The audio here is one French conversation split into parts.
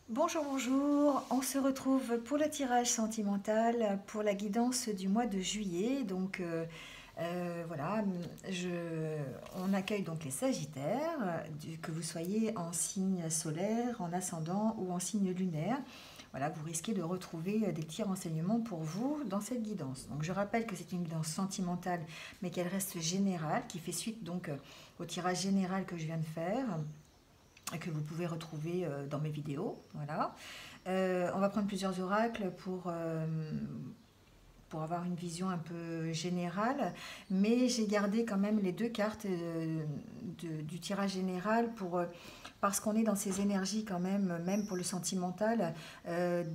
Bonjour, bonjour, on se retrouve pour le tirage sentimental pour la guidance du mois de juillet. Voilà, on accueille donc les Sagittaires, que vous soyez en signe solaire, en ascendant ou en signe lunaire. Voilà, vous risquez de retrouver des petits renseignements pour vous dans cette guidance. Donc je rappelle que c'est une guidance sentimentale, mais qu'elle reste générale, qui fait suite donc au tirage général que je viens de faire et que vous pouvez retrouver dans mes vidéos. Voilà. On va prendre plusieurs oracles pour avoir une vision un peu générale, mais j'ai gardé quand même les deux cartes du tirage général parce qu'on est dans ces énergies quand même pour le sentimental,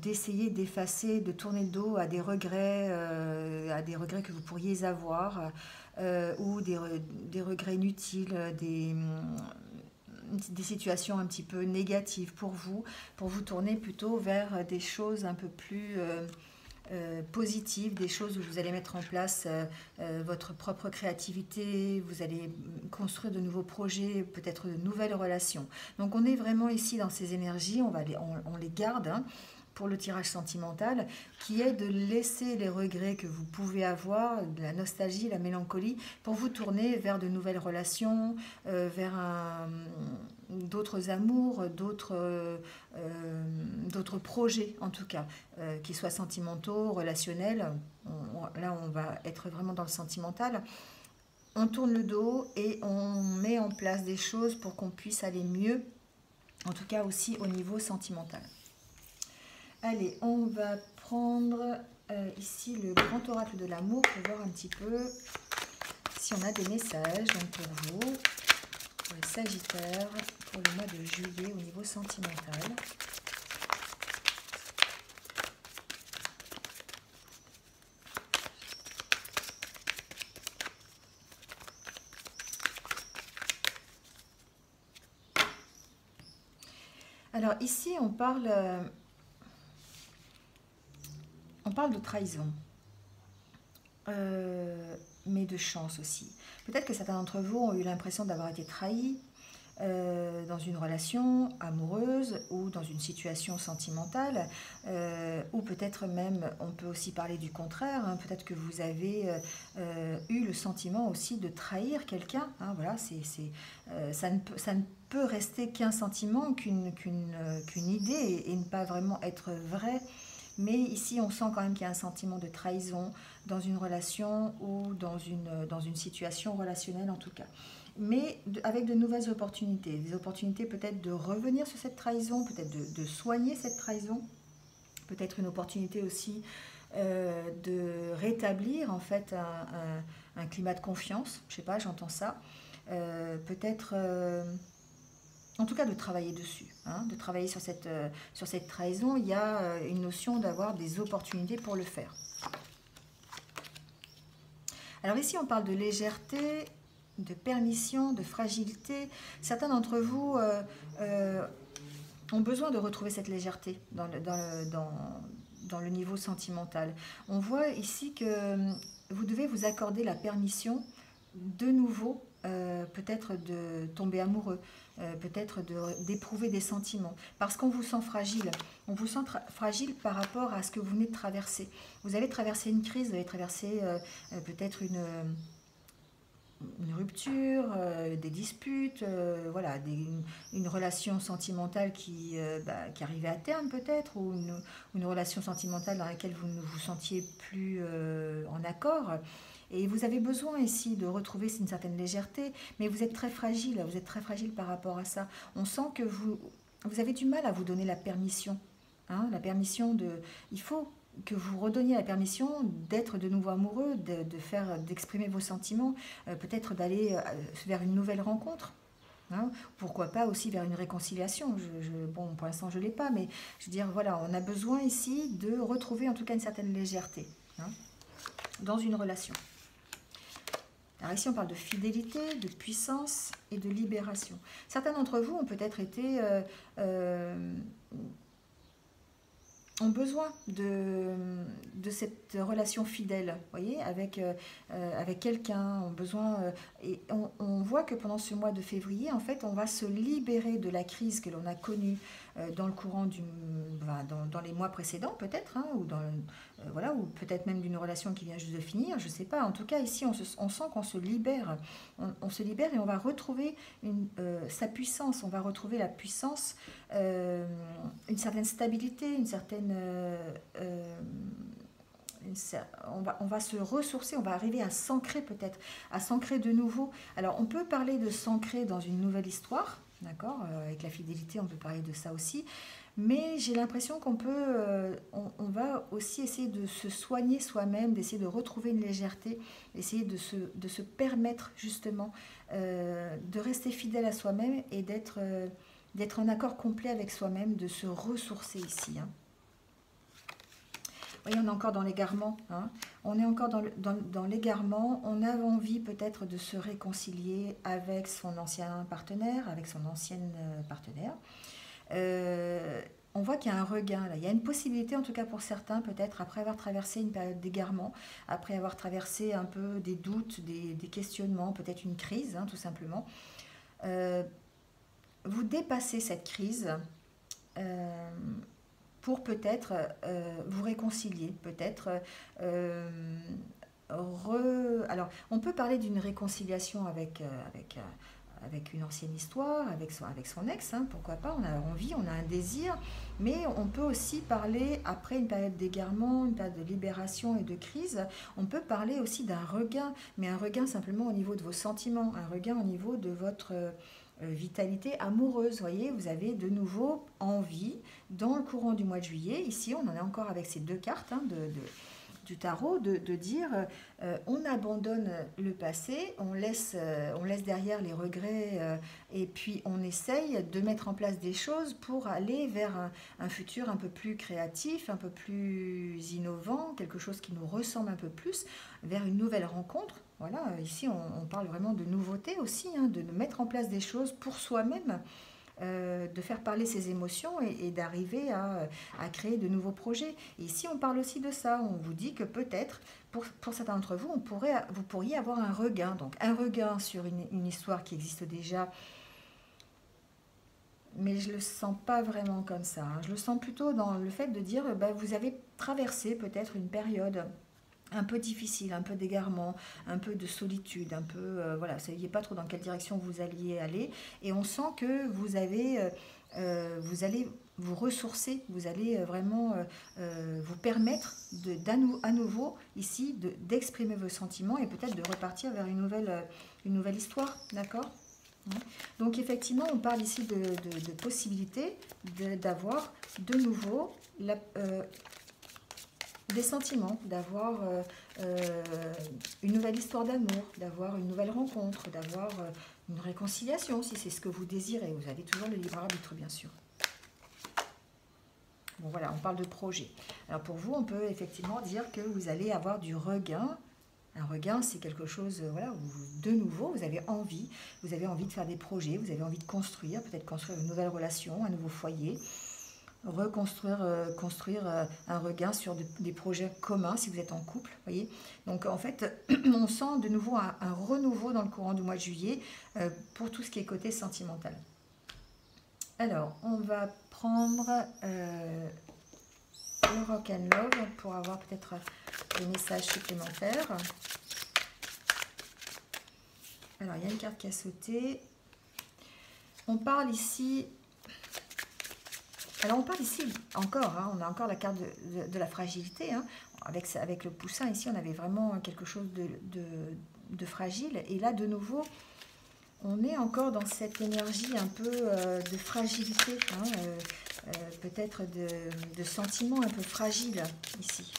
d'essayer d'effacer, de tourner le dos à des regrets que vous pourriez avoir, ou des regrets inutiles, des situations un petit peu négatives pour vous tourner plutôt vers des choses un peu plus positives, des choses où vous allez mettre en place votre propre créativité, vous allez construire de nouveaux projets, peut-être de nouvelles relations. Donc on est vraiment ici dans ces énergies, on les garde, hein, pour le tirage sentimental, qui est de laisser les regrets que vous pouvez avoir, de la nostalgie, la mélancolie, pour vous tourner vers de nouvelles relations, vers d'autres amours, d'autres projets en tout cas, qu'ils soient sentimentaux, relationnels. Là, on va être vraiment dans le sentimental. On tourne le dos et on met en place des choses pour qu'on puisse aller mieux, en tout cas aussi au niveau sentimental. Allez, on va prendre ici le grand oracle de l'amour pour voir un petit peu si on a des messages donc pour vous, pour les Sagittaires, pour le mois de juillet au niveau sentimental. Alors ici, on parle de trahison, mais de chance aussi. Peut-être que certains d'entre vous ont eu l'impression d'avoir été trahis dans une relation amoureuse ou dans une situation sentimentale, ou peut-être même, on peut aussi parler du contraire, hein, peut-être que vous avez eu le sentiment aussi de trahir quelqu'un, hein, voilà, ça ne peut rester qu'un sentiment, qu'une idée et ne pas vraiment être vrai. Mais ici, on sent quand même qu'il y a un sentiment de trahison dans une relation ou dans une situation relationnelle en tout cas. Mais avec de nouvelles opportunités. Des opportunités peut-être de revenir sur cette trahison, peut-être de soigner cette trahison, peut-être une opportunité aussi de rétablir en fait un climat de confiance. Je sais pas, j'entends ça. Peut-être en tout cas de travailler dessus, hein, de travailler sur cette trahison. Il y a une notion d'avoir des opportunités pour le faire. Alors ici, on parle de légèreté, de permission, de fragilité. Certains d'entre vous ont besoin de retrouver cette légèreté dans le niveau sentimental. On voit ici que vous devez vous accorder la permission de nouveau, peut-être de tomber amoureux, peut-être d'éprouver des sentiments, parce qu'on vous sent fragile. On vous sent fragile par rapport à ce que vous venez de traverser. Vous avez traversé une crise, vous avez traversé peut-être une rupture, des disputes, voilà, une relation sentimentale qui arrivait à terme peut-être, ou une relation sentimentale dans laquelle vous ne vous sentiez plus en accord. Et vous avez besoin ici de retrouver une certaine légèreté, mais vous êtes très fragile par rapport à ça. On sent que vous avez du mal à vous donner la permission. Hein, la permission de... Il faut que vous redonniez la permission d'être de nouveau amoureux, d'exprimer vos sentiments, peut-être d'aller vers une nouvelle rencontre. Hein, pourquoi pas aussi vers une réconciliation. Bon, pour l'instant, je ne l'ai pas, mais je veux dire, voilà, on a besoin ici de retrouver en tout cas une certaine légèreté, hein, dans une relation. Alors ici, on parle de fidélité, de puissance et de libération. Certains d'entre vous ont peut-être été ont besoin de cette relation fidèle, vous voyez, avec quelqu'un, ont besoin, et on voit que pendant ce mois de février, en fait, on va se libérer de la crise que l'on a connue dans le courant dans les mois précédents, peut-être, hein, voilà, ou peut-être même d'une relation qui vient juste de finir, je ne sais pas. En tout cas, ici, on sent qu'on se libère, on se libère et on va retrouver sa puissance, on va retrouver la puissance, une certaine stabilité, une certaine... on va se ressourcer, on va arriver à s'ancrer peut-être, à s'ancrer de nouveau. Alors on peut parler de s'ancrer dans une nouvelle histoire, d'accord, avec la fidélité on peut parler de ça aussi, mais j'ai l'impression qu'on peut, on va aussi essayer de se soigner soi-même, d'essayer de retrouver une légèreté, essayer de se permettre justement de rester fidèle à soi-même et d'être en accord complet avec soi-même, de se ressourcer ici, hein. Vous voyez, on est encore dans l'égarement, hein. On est encore dans l'égarement. On a envie peut-être de se réconcilier avec son ancien partenaire, avec son ancienne partenaire. On voit qu'il y a un regain là. Il y a une possibilité, en tout cas pour certains, peut-être après avoir traversé une période d'égarement, après avoir traversé un peu des doutes, des questionnements, peut-être une crise, hein, tout simplement. Vous dépassez cette crise pour peut-être vous réconcilier, peut-être alors on peut parler d'une réconciliation avec une ancienne histoire, avec son ex, hein, pourquoi pas, on a envie, on a un désir, mais on peut aussi parler, après une période d'égarement, une période de libération et de crise, on peut parler aussi d'un regain, mais un regain simplement au niveau de vos sentiments, un regain au niveau de votre vitalité amoureuse, voyez, vous avez de nouveau envie, dans le courant du mois de juillet, ici on en est encore avec ces deux cartes, hein, du tarot, de dire on abandonne le passé, on laisse derrière les regrets et puis on essaye de mettre en place des choses pour aller vers un futur un peu plus créatif, un peu plus innovant, quelque chose qui nous ressemble un peu plus, vers une nouvelle rencontre. Voilà, ici on parle vraiment de nouveauté aussi, hein, de mettre en place des choses pour soi-même, de faire parler ses émotions et d'arriver à créer de nouveaux projets. Et ici, on parle aussi de ça. On vous dit que peut-être, pour certains d'entre vous, vous pourriez avoir un regain. Donc, un regain sur une histoire qui existe déjà, mais je ne le sens pas vraiment comme ça, hein. Je le sens plutôt dans le fait de dire, vous avez traversé peut-être une période un peu difficile, un peu d'égarement, un peu de solitude, un peu, voilà, vous ne saviez pas trop dans quelle direction vous alliez aller, et on sent que vous allez vous ressourcer, vous allez vraiment vous permettre à nouveau ici d'exprimer vos sentiments et peut-être de repartir vers une nouvelle histoire, d'accord? Donc effectivement, on parle ici de possibilité d'avoir de nouveau des sentiments, d'avoir une nouvelle histoire d'amour, d'avoir une nouvelle rencontre, d'avoir une réconciliation, si c'est ce que vous désirez. Vous avez toujours le libre arbitre, bien sûr. Bon, voilà, on parle de projet. Alors pour vous, on peut effectivement dire que vous allez avoir du regain. Un regain, c'est quelque chose, voilà, où de nouveau, vous avez envie de faire des projets, vous avez envie de construire, peut-être construire une nouvelle relation, un nouveau foyer, construire un regain sur des projets communs si vous êtes en couple, voyez. Donc en fait, on sent de nouveau un renouveau dans le courant du mois de juillet pour tout ce qui est côté sentimental. Alors, on va prendre le Rock and Love pour avoir peut-être des messages supplémentaires. Alors, il y a une carte qui a sauté. On parle ici... Alors, on parle ici encore, hein, on a encore la carte de la fragilité. Hein. Avec le poussin, ici, on avait vraiment quelque chose de fragile. Et là, de nouveau, on est encore dans cette énergie un peu de fragilité, hein, peut-être de sentiments un peu fragiles ici.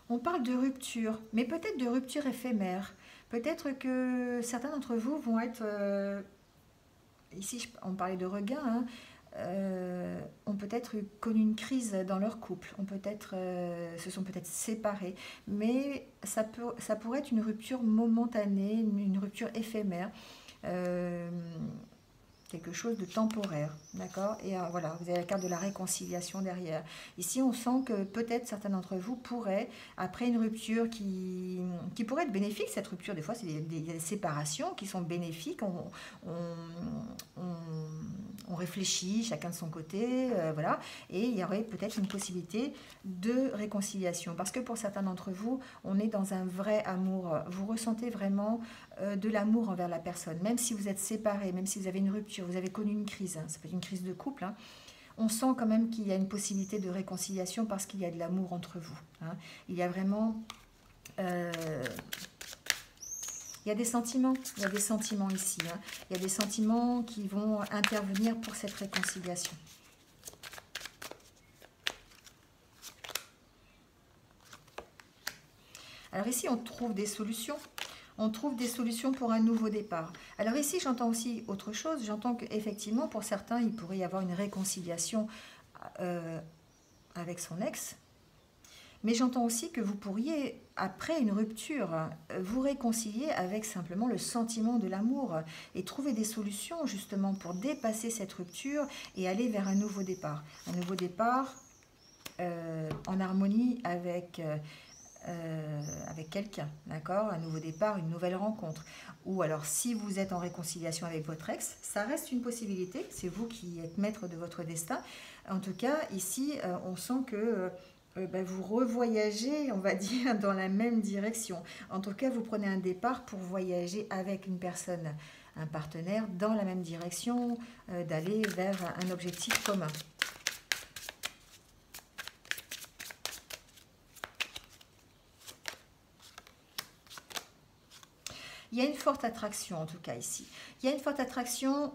On parle de rupture, mais peut-être de rupture éphémère. Peut-être que certains d'entre vous vont être... ici, on parlait de regain, hein, ont peut-être connu une crise dans leur couple, se sont peut-être séparés, mais ça pourrait être une rupture momentanée, une rupture éphémère. quelque chose de temporaire, d'accord? Et voilà, vous avez la carte de la réconciliation derrière. Ici, on sent que peut-être certains d'entre vous pourraient, après une rupture qui pourrait être bénéfique, cette rupture, des fois, c'est des séparations qui sont bénéfiques, on réfléchit, chacun de son côté, voilà, et il y aurait peut-être une possibilité de réconciliation. Parce que pour certains d'entre vous, on est dans un vrai amour. Vous ressentez vraiment de l'amour envers la personne, même si vous êtes séparés, même si vous avez une rupture, vous avez connu une crise, hein, ça peut être une crise de couple, hein, on sent quand même qu'il y a une possibilité de réconciliation parce qu'il y a de l'amour entre vous. Hein. Il y a vraiment... il y a des sentiments ici. Hein. Il y a des sentiments qui vont intervenir pour cette réconciliation. Alors ici, on trouve des solutions. On trouve des solutions pour un nouveau départ. Alors ici, j'entends aussi autre chose. J'entends qu'effectivement, pour certains, il pourrait y avoir une réconciliation avec son ex. Mais j'entends aussi que vous pourriez, après une rupture, vous réconcilier avec simplement le sentiment de l'amour et trouver des solutions justement pour dépasser cette rupture et aller vers un nouveau départ. Un nouveau départ en harmonie avec quelqu'un, d'accord? Un nouveau départ, une nouvelle rencontre. Ou alors, si vous êtes en réconciliation avec votre ex, ça reste une possibilité, c'est vous qui êtes maître de votre destin. En tout cas, ici, on sent que vous revoyagez, on va dire, dans la même direction. En tout cas, vous prenez un départ pour voyager avec une personne, un partenaire, dans la même direction, d'aller vers un objectif commun. Il y a une forte attraction, en tout cas ici. Il y a une forte attraction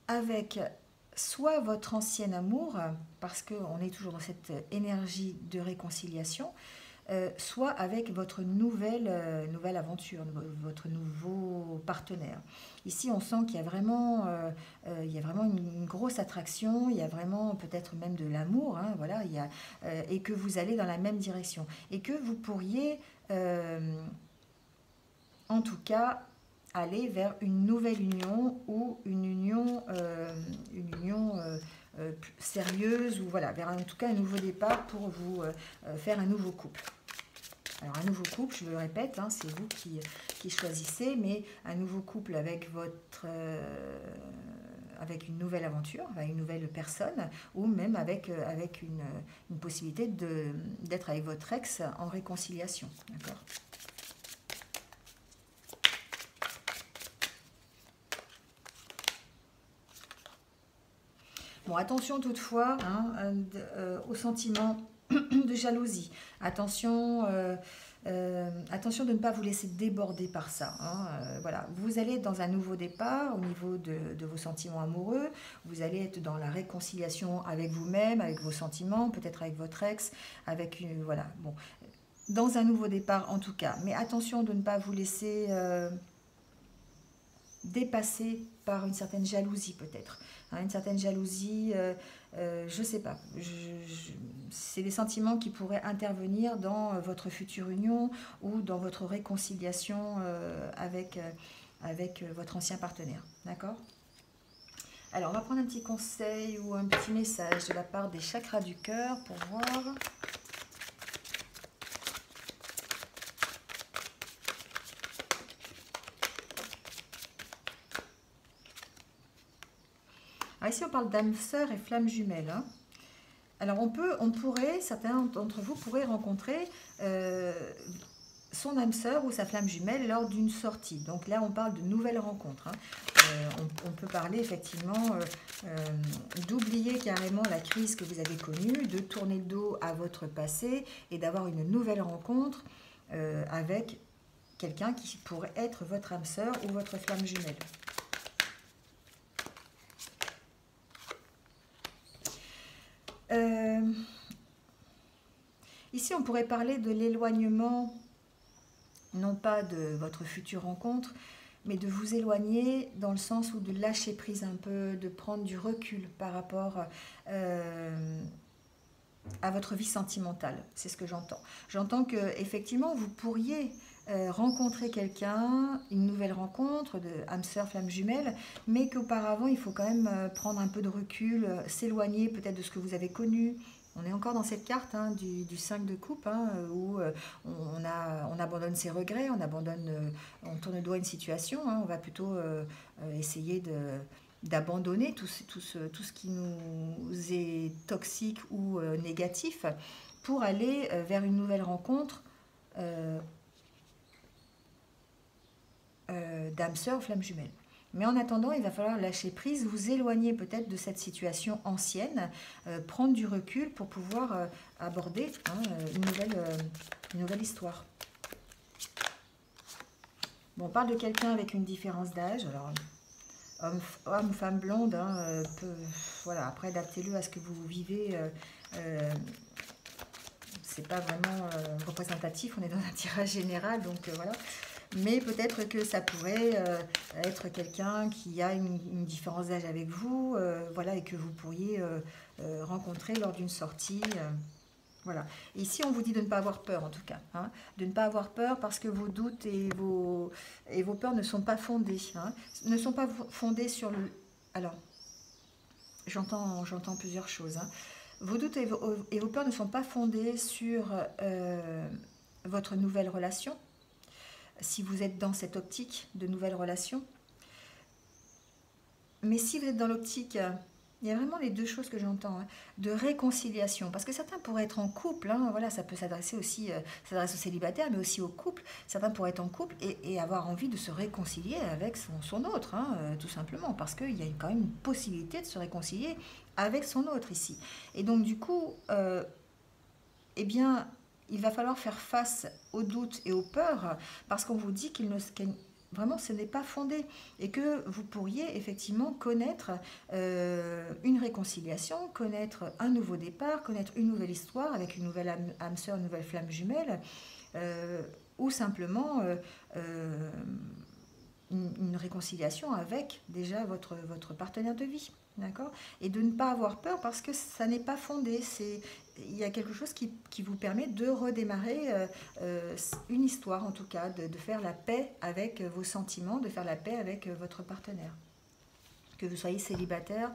avec soit votre ancien amour, parce qu'on est toujours dans cette énergie de réconciliation, soit avec votre nouvelle aventure, votre nouveau partenaire. Ici, on sent qu'il y a vraiment, une grosse attraction, il y a vraiment peut-être même de l'amour, hein, voilà, et que vous allez dans la même direction. Et que vous pourriez... en tout cas, aller vers une nouvelle union ou une union sérieuse, ou voilà, vers en tout cas un nouveau départ pour vous faire un nouveau couple. Alors un nouveau couple, je le répète, hein, c'est vous qui choisissez, mais un nouveau couple avec avec une nouvelle aventure, avec une nouvelle personne, ou même avec une possibilité d'être avec votre ex en réconciliation. D'accord ? Bon, attention toutefois hein, au sentiment de jalousie. Attention, attention de ne pas vous laisser déborder par ça. Hein. Voilà. Vous allez être dans un nouveau départ au niveau de vos sentiments amoureux. Vous allez être dans la réconciliation avec vous-même, avec vos sentiments, peut-être avec votre ex, avec une, voilà. Bon, dans un nouveau départ en tout cas. Mais attention de ne pas vous laisser dépasser par une certaine jalousie peut-être. Hein, une certaine jalousie, je ne sais pas. C'est des sentiments qui pourraient intervenir dans votre future union ou dans votre réconciliation avec votre ancien partenaire. D'accord ? Alors, on va prendre un petit conseil ou un petit message de la part des chakras du cœur pour voir... Alors ici, on parle d'âme sœur et flamme jumelle. Hein. Alors, certains d'entre vous pourraient rencontrer son âme sœur ou sa flamme jumelle lors d'une sortie. Donc là, on parle de nouvelles rencontres. Hein. On peut parler effectivement d'oublier carrément la crise que vous avez connue, de tourner le dos à votre passé et d'avoir une nouvelle rencontre avec quelqu'un qui pourrait être votre âme sœur ou votre flamme jumelle. Ici, on pourrait parler de l'éloignement, non pas de votre future rencontre, mais de vous éloigner dans le sens où de lâcher prise un peu, de prendre du recul par rapport à votre vie sentimentale. C'est ce que j'entends. J'entends que effectivement, vous pourriez rencontrer quelqu'un, une nouvelle rencontre de âme sœur, flamme jumelle, mais qu'auparavant il faut quand même prendre un peu de recul, s'éloigner peut-être de ce que vous avez connu. On est encore dans cette carte hein, du 5 de coupe hein, où on abandonne ses regrets, on tourne le dos à une situation, hein, on va plutôt essayer d'abandonner tout ce qui nous est toxique ou négatif pour aller vers une nouvelle rencontre d'âme sœur, flamme jumelle. Mais en attendant, il va falloir lâcher prise, vous éloigner peut-être de cette situation ancienne, prendre du recul pour pouvoir aborder hein, une nouvelle histoire. Bon, on parle de quelqu'un avec une différence d'âge. Alors, homme ou femme blonde, hein, voilà, après adaptez-le à ce que vous vivez. C'est pas vraiment représentatif, on est dans un tirage général, donc voilà. Mais peut-être que ça pourrait être quelqu'un qui a une différence d'âge avec vous, voilà, et que vous pourriez rencontrer lors d'une sortie. Voilà. Ici, on vous dit de ne pas avoir peur, en tout cas. Hein, de ne pas avoir peur parce que vos doutes et vos peurs ne sont pas fondés. Hein, ne sont pas fondés sur le... Alors, j'entends plusieurs choses. Hein. Vos doutes et vos peurs ne sont pas fondés sur votre nouvelle relation. Si vous êtes dans cette optique de nouvelle relation. Mais si vous êtes dans l'optique, il y a vraiment les deux choses que j'entends, hein, de réconciliation. Parce que certains pourraient être en couple, hein, voilà, ça peut s'adresser aussi, s'adresse aux célibataires, mais aussi aux couples. Certains pourraient être en couple et avoir envie de se réconcilier avec son autre, hein, tout simplement. Parce qu'il y a quand même une possibilité de se réconcilier avec son autre ici. Et donc du coup, eh bien... il va falloir faire face aux doutes et aux peurs parce qu'on vous dit vraiment ce n'est pas fondé et que vous pourriez effectivement connaître une réconciliation, connaître un nouveau départ, connaître une nouvelle histoire avec une nouvelle âme sœur, une nouvelle flamme jumelle ou simplement une réconciliation avec déjà votre partenaire de vie. D'accord ? Et de ne pas avoir peur parce que ça n'est pas fondé. Il y a quelque chose qui vous permet de redémarrer une histoire, en tout cas, de faire la paix avec vos sentiments, de faire la paix avec votre partenaire. Que vous soyez célibataire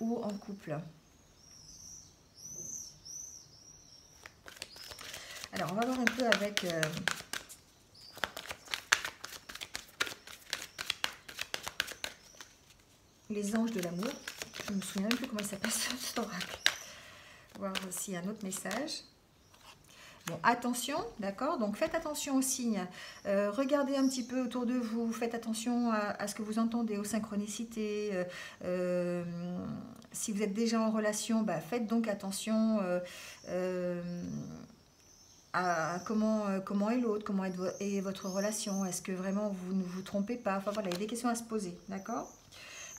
ou en couple. Alors, on va voir un peu avec... les anges de l'amour. Je ne me souviens même plus comment il s'appelle cet oracle. Voir aussi un autre message. Bon, attention, d'accord? Donc faites attention aux signes. Regardez un petit peu autour de vous. Faites attention à ce que vous entendez, aux synchronicités. Si vous êtes déjà en relation, bah, faites donc attention à comment est l'autre, comment est votre relation. Est-ce que vraiment vous ne vous trompez pas? Enfin voilà, il y a des questions à se poser, d'accord?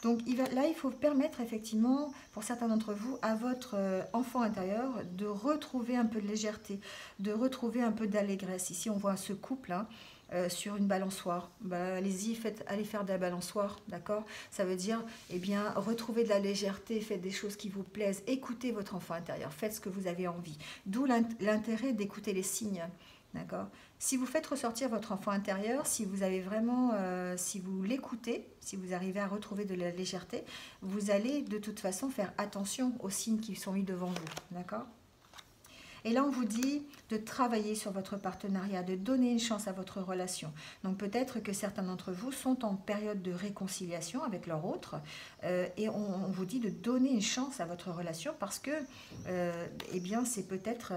Donc là, il faut permettre effectivement, pour certains d'entre vous, à votre enfant intérieur de retrouver un peu de légèreté, de retrouver un peu d'allégresse. Ici, on voit ce couple hein, sur une balançoire. Bah, allez-y, allez faire de la balançoire, d'accord? Ça veut dire, eh bien, retrouver de la légèreté, faites des choses qui vous plaisent, écoutez votre enfant intérieur, faites ce que vous avez envie. D'où l'intérêt d'écouter les signes, d'accord? Si vous faites ressortir votre enfant intérieur, si vous avez vraiment, si vous l'écoutez, si vous arrivez à retrouver de la légèreté, vous allez de toute façon faire attention aux signes qui sont mis devant vous, d'accord? Et là, on vous dit de travailler sur votre partenariat, de donner une chance à votre relation. Donc peut-être que certains d'entre vous sont en période de réconciliation avec leur autre, et on vous dit de donner une chance à votre relation parce que, eh bien, c'est peut-être...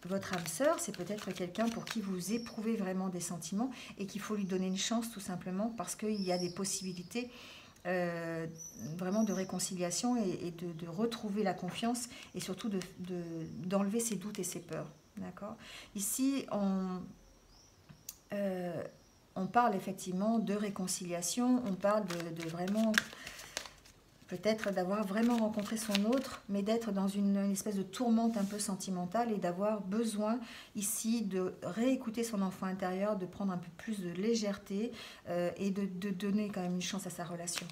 votre âme sœur, c'est peut-être quelqu'un pour qui vous éprouvez vraiment des sentiments et qu'il faut lui donner une chance tout simplement parce qu'il y a des possibilités vraiment de réconciliation et de retrouver la confiance et surtout d'enlever ses doutes et ses peurs. D'accord ? Ici, on parle effectivement de réconciliation, on parle de vraiment... peut-être d'avoir vraiment rencontré son autre, mais d'être dans une espèce de tourmente un peu sentimentale et d'avoir besoin ici de réécouter son enfant intérieur, de prendre un peu plus de légèreté et de donner quand même une chance à sa relation.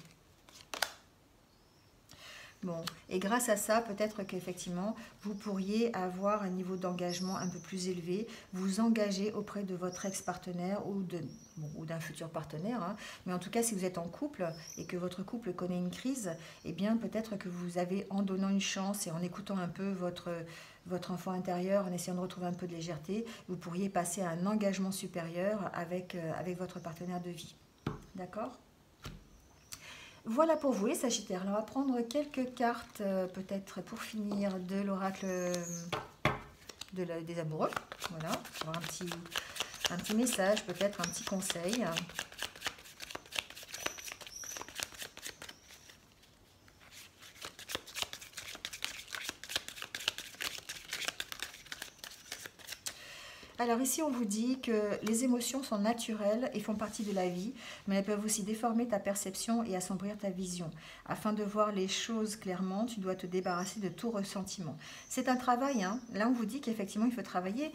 Bon, et grâce à ça, peut-être qu'effectivement, vous pourriez avoir un niveau d'engagement un peu plus élevé, vous engager auprès de votre ex-partenaire ou d'un futur partenaire, hein. Mais en tout cas, si vous êtes en couple et que votre couple connaît une crise, eh bien, peut-être que vous avez, en donnant une chance et en écoutant un peu votre enfant intérieur, en essayant de retrouver un peu de légèreté, vous pourriez passer à un engagement supérieur avec votre partenaire de vie. D'accord ? Voilà pour vous les Sagittaires. Alors, on va prendre quelques cartes, peut-être pour finir, de l'oracle des amoureux. Voilà, avoir un petit message, peut-être un petit conseil. Alors ici, on vous dit que les émotions sont naturelles et font partie de la vie, mais elles peuvent aussi déformer ta perception et assombrir ta vision. Afin de voir les choses clairement, tu dois te débarrasser de tout ressentiment. C'est un travail, hein. Là, on vous dit qu'effectivement, il faut travailler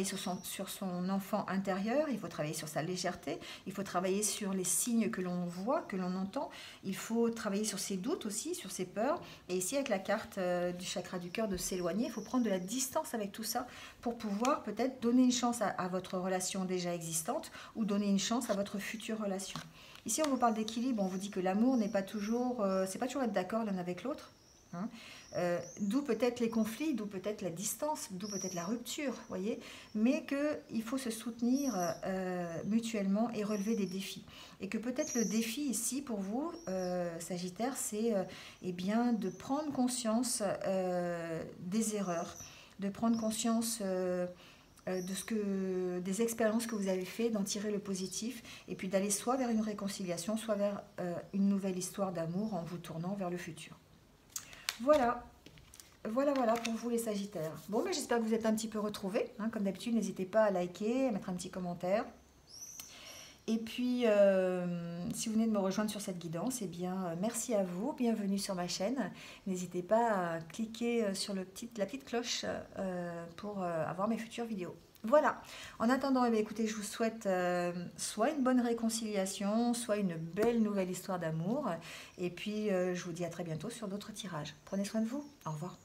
sur son enfant intérieur, il faut travailler sur sa légèreté, il faut travailler sur les signes que l'on voit, que l'on entend, il faut travailler sur ses doutes aussi, sur ses peurs. Et ici, avec la carte du chakra du cœur de s'éloigner, il faut prendre de la distance avec tout ça pour pouvoir peut-être donner une chance à votre relation déjà existante ou donner une chance à votre future relation. Ici, on vous parle d'équilibre, on vous dit que l'amour n'est pas toujours, c'est pas toujours être d'accord l'un avec l'autre, hein. D'où peut-être les conflits, d'où peut-être la distance, d'où peut-être la rupture, voyez, mais qu'il faut se soutenir mutuellement et relever des défis. Et que peut-être le défi ici pour vous, Sagittaire, c'est eh bien, de prendre conscience des erreurs, de prendre conscience des expériences que vous avez faites, d'en tirer le positif, et puis d'aller soit vers une réconciliation, soit vers une nouvelle histoire d'amour en vous tournant vers le futur. Voilà, voilà pour vous les Sagittaires. Bon, mais j'espère que vous êtes un petit peu retrouvés. Hein, comme d'habitude, n'hésitez pas à liker, à mettre un petit commentaire. Et puis, si vous venez de me rejoindre sur cette guidance, eh bien, merci à vous, bienvenue sur ma chaîne. N'hésitez pas à cliquer sur la petite cloche pour avoir mes futures vidéos. Voilà, en attendant, eh bien, écoutez, je vous souhaite soit une bonne réconciliation, soit une belle nouvelle histoire d'amour. Et puis, je vous dis à très bientôt sur d'autres tirages. Prenez soin de vous, au revoir.